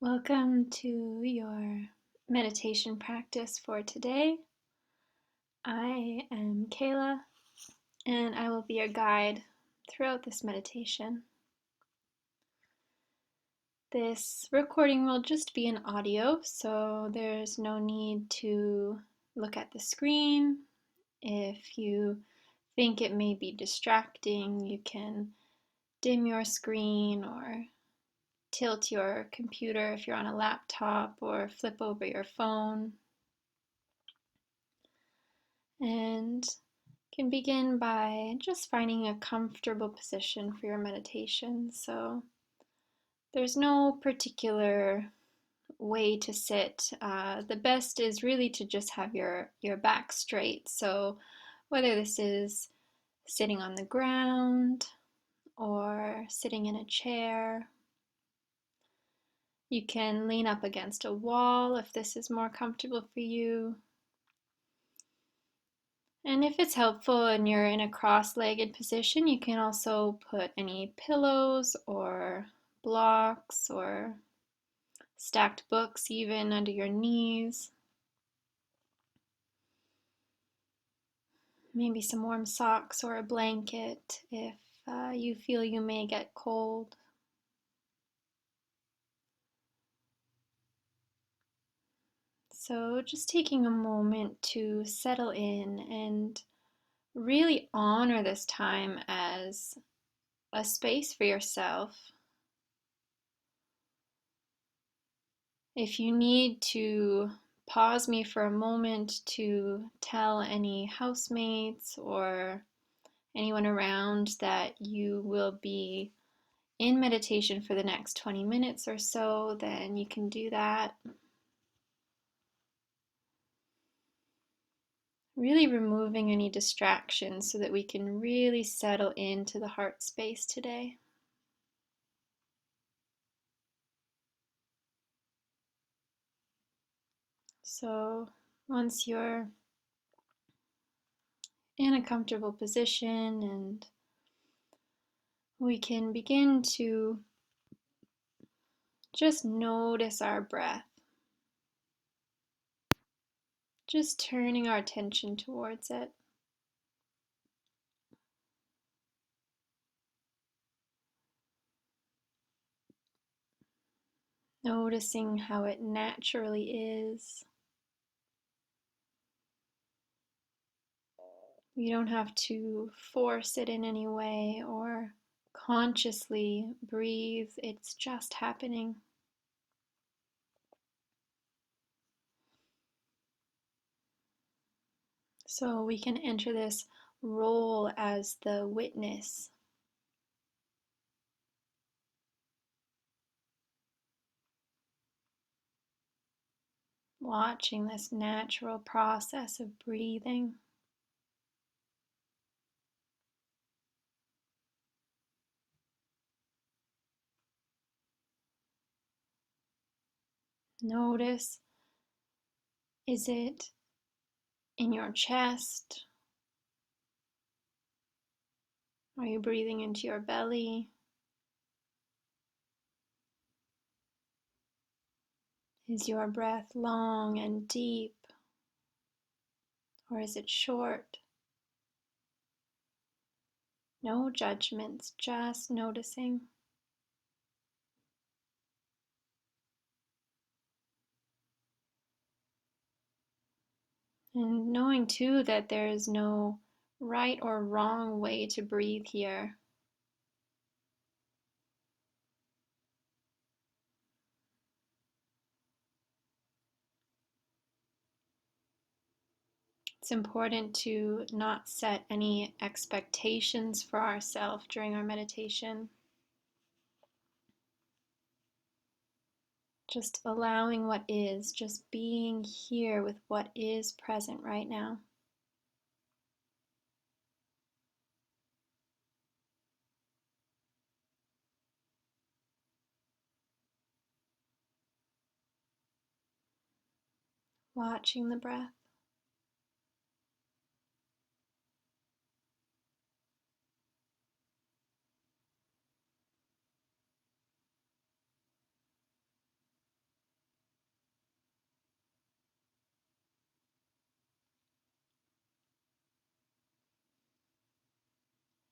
Welcome to your meditation practice for today. I am Kayla and I will be your guide throughout this meditation. This recording will just be an audio, so there's no need to look at the screen. If you think it may be distracting, you can dim your screen or tilt your computer if you're on a laptop or flip over your phone. And can begin by just finding a comfortable position for your meditation. So there's no particular way to sit. The best is really to just have your back straight. So whether this is sitting on the ground or sitting in a chair, you can lean up against a wall if this is more comfortable for you. And if it's helpful and you're in a cross-legged position, you can also put any pillows or blocks or stacked books even under your knees. Maybe some warm socks or a blanket if you feel you may get cold. So just taking a moment to settle in and really honor this time as a space for yourself. If you need to pause me for a moment to tell any housemates or anyone around that you will be in meditation for the next 20 minutes or so, then you can do that. Really removing any distractions so that we can really settle into the heart space today. So once you're in a comfortable position, and we can begin to just notice our breath. Just turning our attention towards it. Noticing how it naturally is. You don't have to force it in any way or consciously breathe, it's just happening. So we can enter this role as the witness. Watching this natural process of breathing. Notice, is it in your chest? Are you breathing into your belly? Is your breath long and deep, or is it short? No judgments, just noticing. And knowing too that there is no right or wrong way to breathe here. It's important to not set any expectations for ourselves during our meditation. Just allowing what is, just being here with what is present right now. Watching the breath.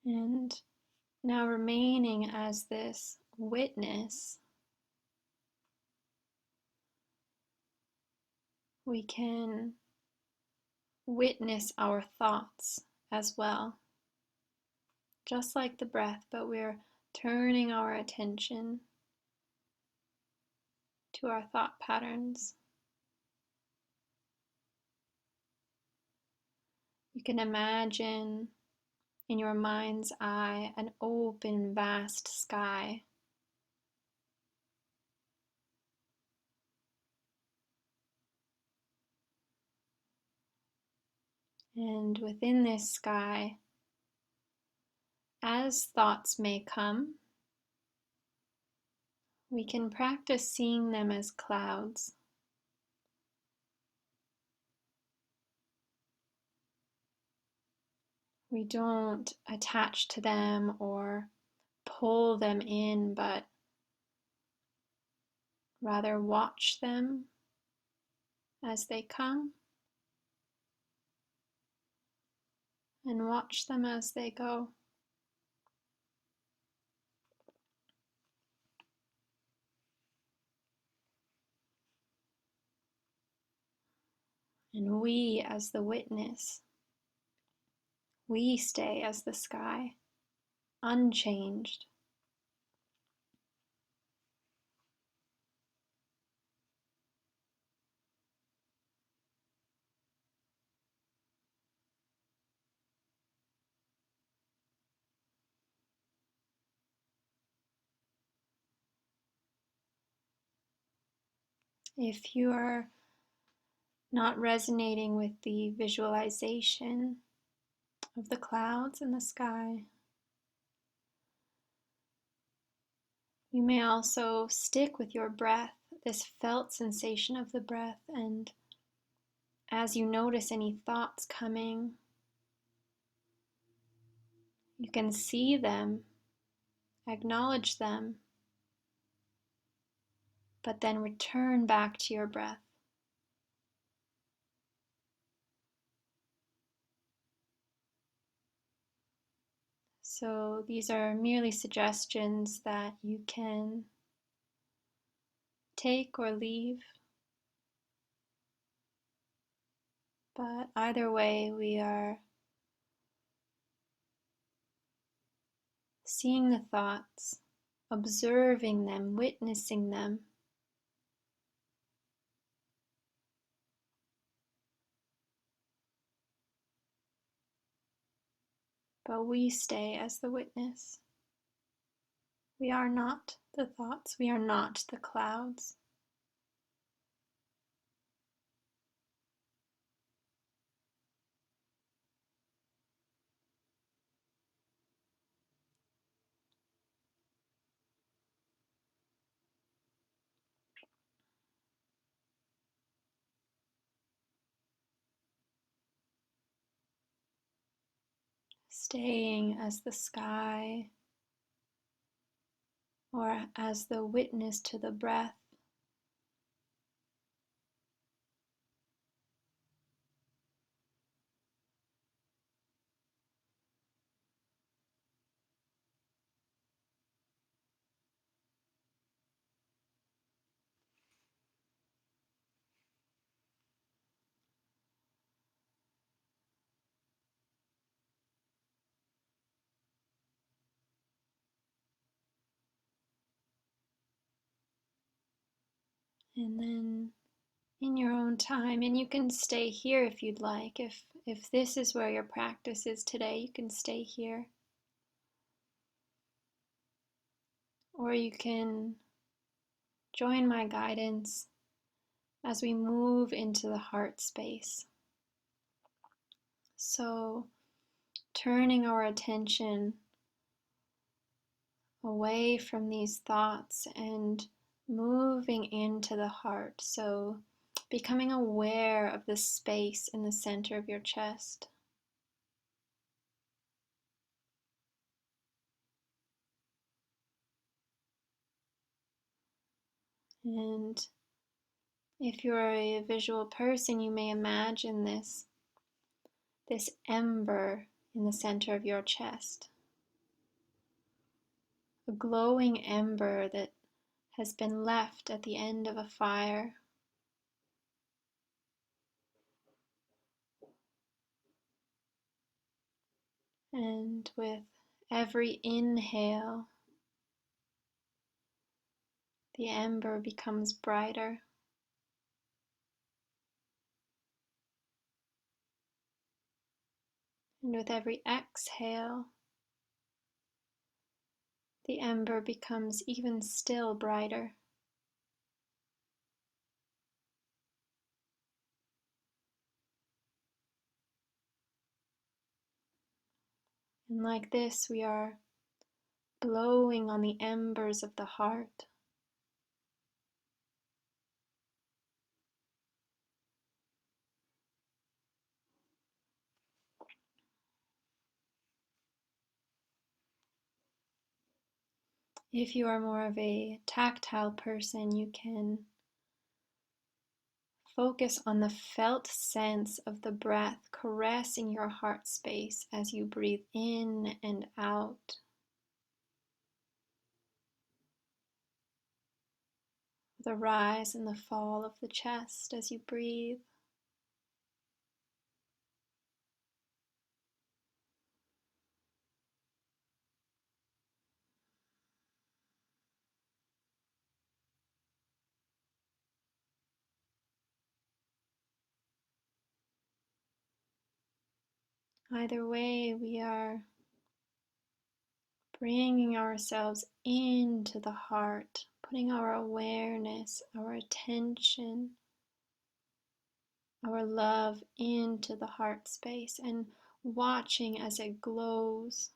And now remaining as this witness, we can witness our thoughts as well, just like the breath, but we're turning our attention to our thought patterns. You can imagine in your mind's eye an open, vast sky. And within this sky, as thoughts may come, we can practice seeing them as clouds. We don't attach to them or pull them in, but rather watch them as they come and watch them as they go. And we, as the witness, we stay as the sky, unchanged. If you are not resonating with the visualization of the clouds in the sky, you may also stick with your breath, this felt sensation of the breath, and as you notice any thoughts coming, you can see them, acknowledge them, but then return back to your breath. So these are merely suggestions that you can take or leave, but either way, we are seeing the thoughts, observing them, witnessing them. But we stay as the witness. We are not the thoughts, we are not the clouds. Staying as the sky or as the witness to the breath. And then in your own time, and you can stay here if you'd like. If this is where your practice is today, you can stay here. Or you can join my guidance as we move into the heart space. So turning our attention away from these thoughts and moving into the heart. So becoming aware of the space in the center of your chest. And if you're a visual person, you may imagine this ember in the center of your chest. a glowing ember that has been left at the end of a fire. And with every inhale, the ember becomes brighter. And with every exhale, the ember becomes even still brighter. And like this, we are blowing on the embers of the heart. If you are more of a tactile person, you can focus on the felt sense of the breath caressing your heart space as you breathe in and out. The rise and the fall of the chest as you breathe. Either way, we are bringing ourselves into the heart, putting our awareness, our attention, our love into the heart space and watching as it glows.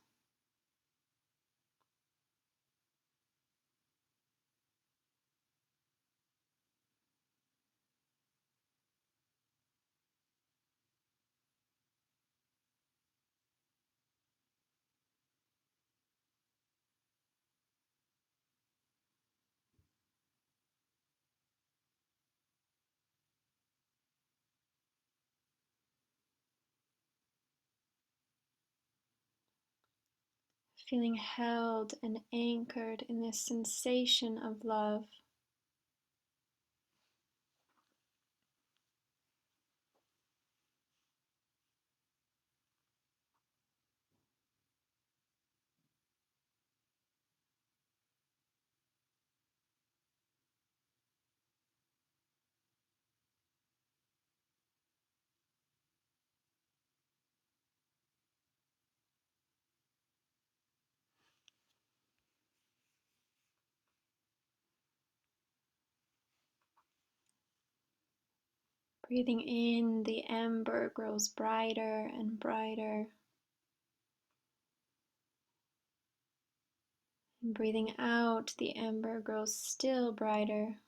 Feeling held and anchored in this sensation of love. Breathing in, the ember grows brighter and brighter. And breathing out, the ember grows still brighter.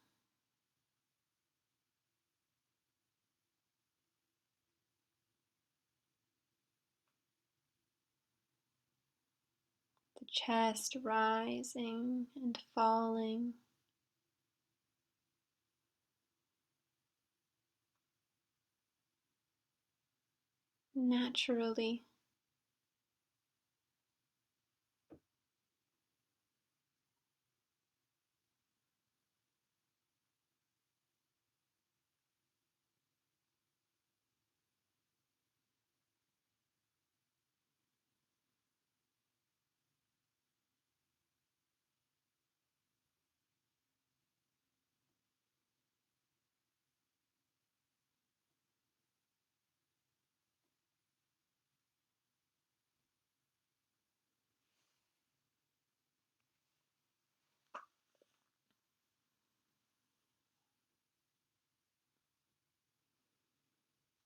The chest rising and falling naturally.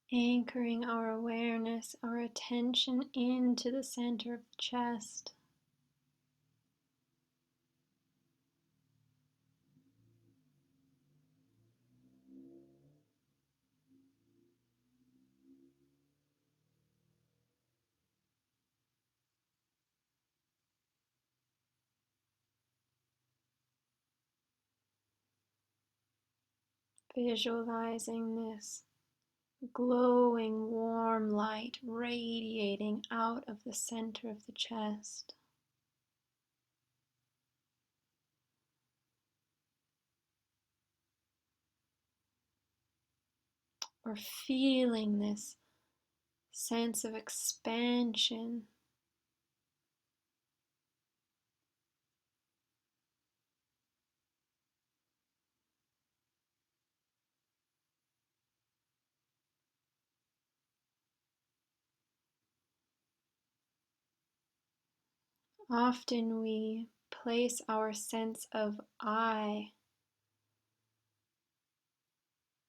Anchoring our awareness, our attention into the center of the chest. Visualizing this glowing warm light radiating out of the center of the chest. or feeling this sense of expansion. Often we place our sense of I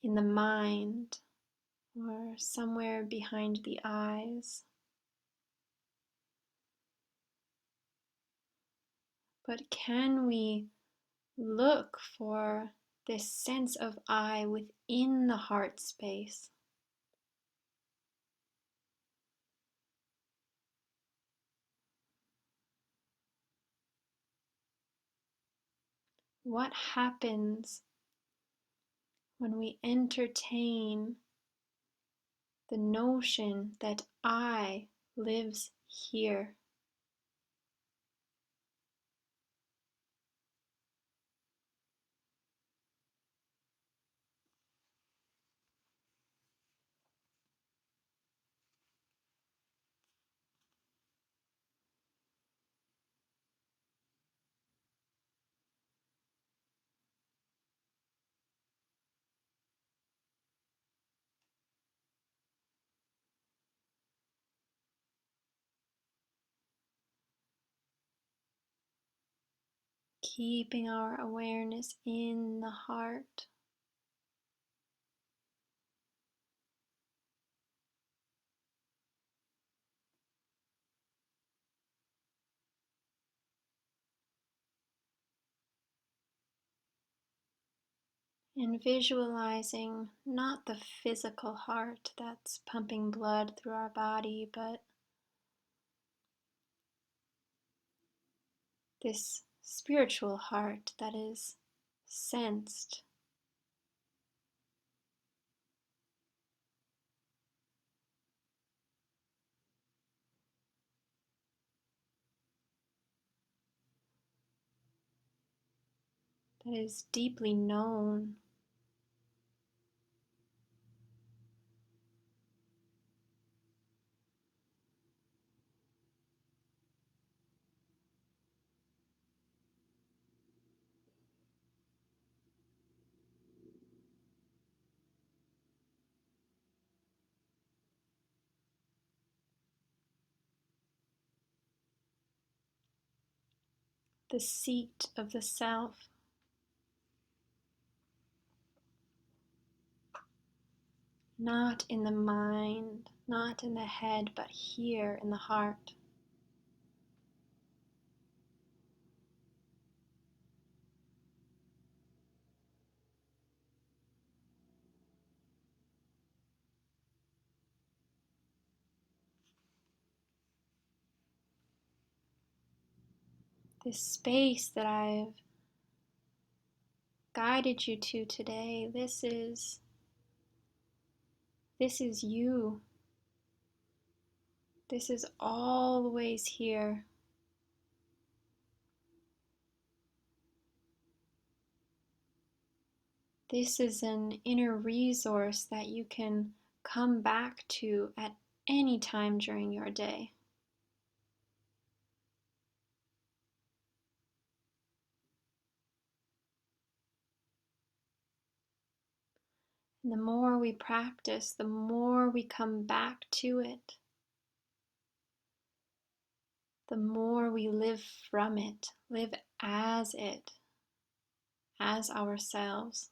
in the mind or somewhere behind the eyes. But can we look for this sense of I within the heart space? What happens when we entertain the notion that I lives here? Keeping our awareness in the heart. And visualizing not the physical heart that's pumping blood through our body, but this spiritual heart that is sensed, that is deeply known. The seat of the self, not in the mind, not in the head, but here in the heart. This space that I've guided you to today, this is you. This is always here. This is an inner resource that you can come back to at any time during your day. And the more we practice, the more we come back to it, the more we live from it, live as it, as ourselves.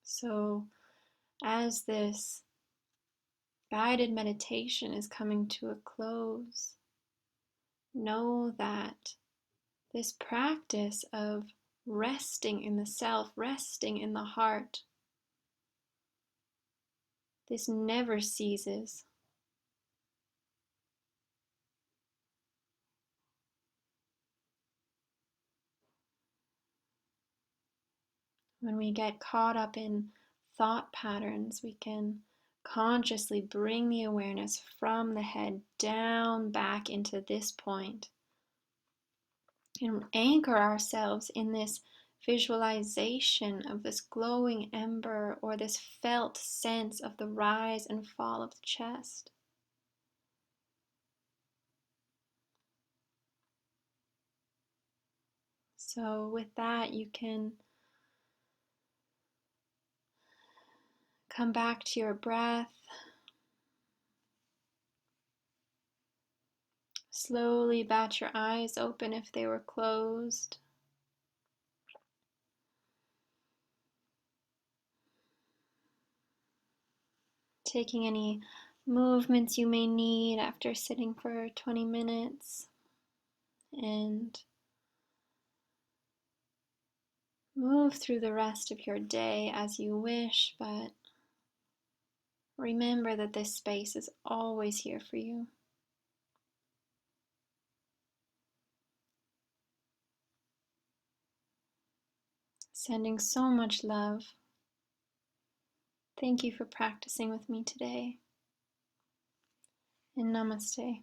So, as this guided meditation is coming to a close, know that this practice of resting in the self, resting in the heart, this never ceases. When we get caught up in thought patterns, we can consciously bring the awareness from the head down back into this point, and anchor ourselves in this visualization of this glowing ember or this felt sense of the rise and fall of the chest. So with that, you can come back to your breath. Slowly bat your eyes open if they were closed. Taking any movements you may need after sitting for 20 minutes, and move through the rest of your day as you wish, but remember that this space is always here for you. Sending so much love. Thank you for practicing with me today, and namaste.